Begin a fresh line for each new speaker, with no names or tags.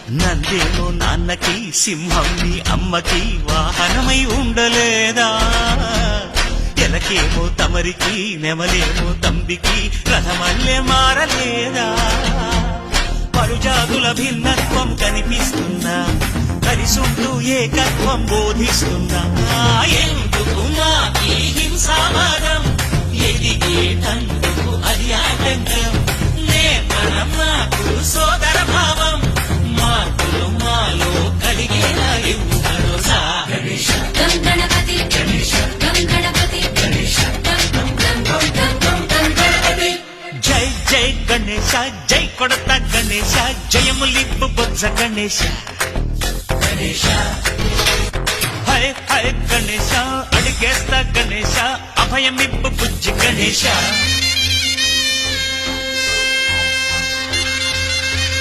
నందేమో నాన్నకి సింహం నీ అమ్మకి వాహనమై ఉండలేదా? ఎలకేమో తమరికి నెమలేమో తంబికి రథమల్లే మారలేదా? పరుజాతుల భిన్నత్వం కనిపిస్తున్నా, కలిసుంటూ ఏకత్వం బోధిస్తున్నా. ఎందుకు మాకీ హింసావాదం? ఎదిగేటందుకు అది ఆటంకం. నేర్పడం నాకు సోదర భావం, మార్పులు మాలో కలిగేలా ఇవ్వు భరోసా. గణేశ
గణపతి
గణేశ
గణపతి
గణేశ
గణపతి.
జై జై గణేశ, జై కొడత గణేశ, జయములిప్పు బొజ్జ గణేశ. గణేశ హై హై గణేశ, అడిగేస్తా గణేశ, అభయమిప్పు బుజ్జి గణేశ.